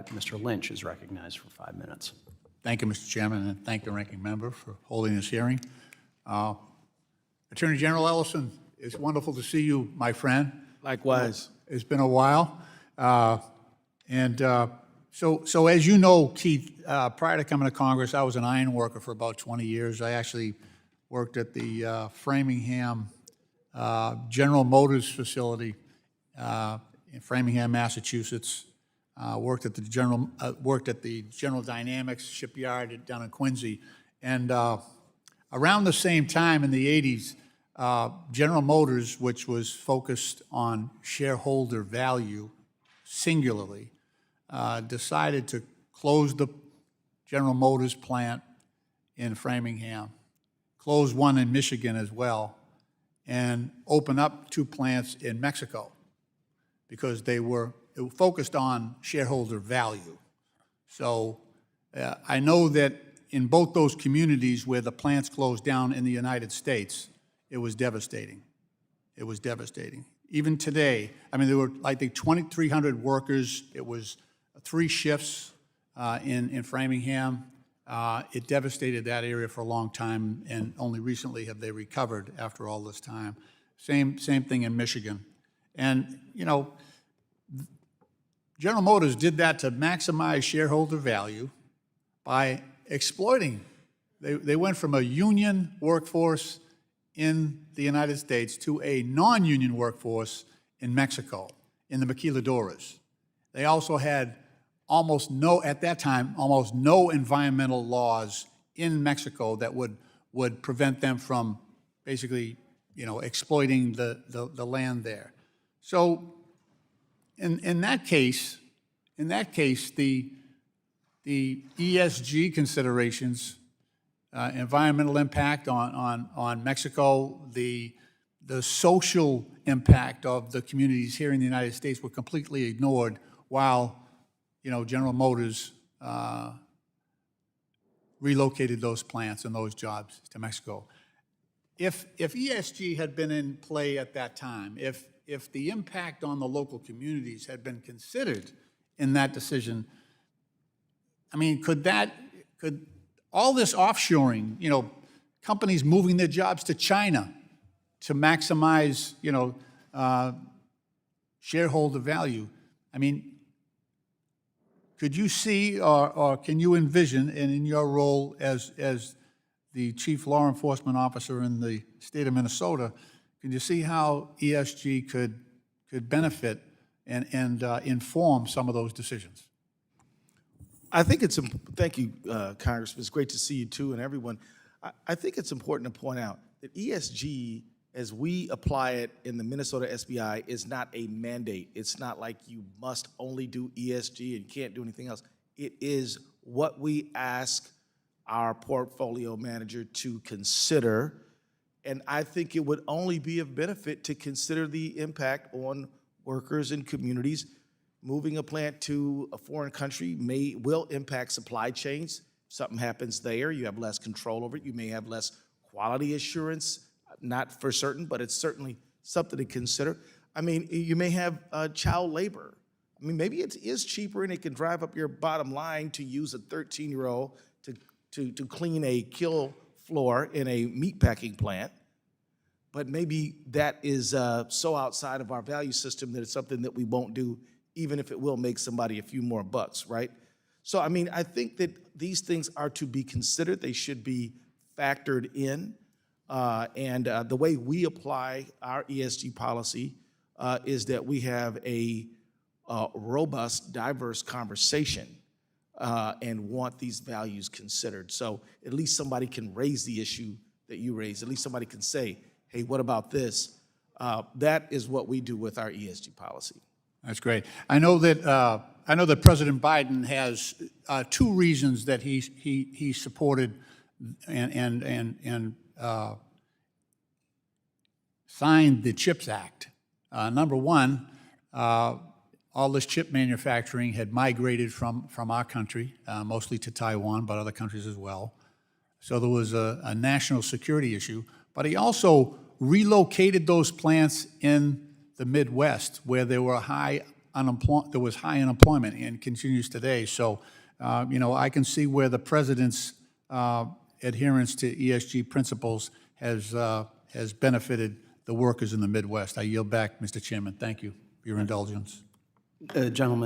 that, Mr. Lynch is recognized for 5 minutes. Thank you, Mr. Chairman, and thank the ranking member for holding this hearing. Attorney General Ellison, it's wonderful to see you, my friend. Likewise. It's been a while. So as you know, Keith, prior to coming to Congress, I was an iron worker for about 20 years. I actually worked at the Framingham General Motors facility in Framingham, Massachusetts. Worked at the General Dynamics shipyard down in Quincy, and around the same time in the 80s, General Motors, which was focused on shareholder value singularly, decided to close the General Motors plant in Framingham, close one in Michigan as well, and open up 2 plants in Mexico because it were focused on shareholder value. So I know that in both those communities where the plants closed down in the United States, it was devastating. It was devastating. Even today, I mean, there were, I think, 2,300 workers. It was 3 shifts in Framingham. It devastated that area for a long time, and only recently have they recovered after all this time. Same thing in Michigan. And, you know, General Motors did that to maximize shareholder value by exploiting. They went from a union workforce in the United States to a non-union workforce in Mexico, in the maquiladoras. They also had at that time, almost no environmental laws in Mexico that would prevent them from basically, you know, exploiting the land there. So in that case, the ESG considerations, environmental impact on Mexico, the social impact of the communities here in the United States were completely ignored while, you know, General Motors relocated those plants and those jobs to Mexico. If ESG had been in play at that time, if the impact on the local communities had been considered in that decision, I mean, could all this offshoring, you know, companies moving their jobs to China to maximize, you know, shareholder value, I mean, could you see or can you envision, and in your role as the chief law enforcement officer in the state of Minnesota, can you see how ESG could benefit and inform some of those decisions? I think it's, thank you, Congressman. It's great to see you too and everyone. I think it's important to point out that ESG, as we apply it in the Minnesota SBI, is not a mandate. It's not like you must only do ESG and can't do anything else. It is what we ask our portfolio manager to consider, and I think it would only be of benefit to consider the impact on workers and communities. Moving a plant to a foreign country will impact supply chains. If something happens there, you have less control over it. You may have less quality assurance, not for certain, but it's certainly something to consider. I mean, you may have child labor. I mean, maybe it is cheaper and it can drive up your bottom line to use a 13-year-old to clean a kill floor in a meatpacking plant. But maybe that is so outside of our value system that it's something that we won't do, even if it will make somebody a few more bucks, right? So, I mean, I think that these things are to be considered. They should be factored in. And the way we apply our ESG policy is that we have a robust, diverse conversation and want these values considered. So at least somebody can raise the issue that you raised. At least somebody can say, hey, what about this? That is what we do with our ESG policy. That's great. I know that President Biden has 2 reasons that he supported and signed the CHIPS Act. Number one, all this chip manufacturing had migrated from our country, mostly to Taiwan, but other countries as well. So there was a national security issue. But he also relocated those plants in the Midwest where there were high there was high unemployment and continues today. So, I can see where the president's adherence to ESG principles has benefited the workers in the Midwest. I yield back, Mr. Chairman. Thank you for your indulgence. Gentlemen.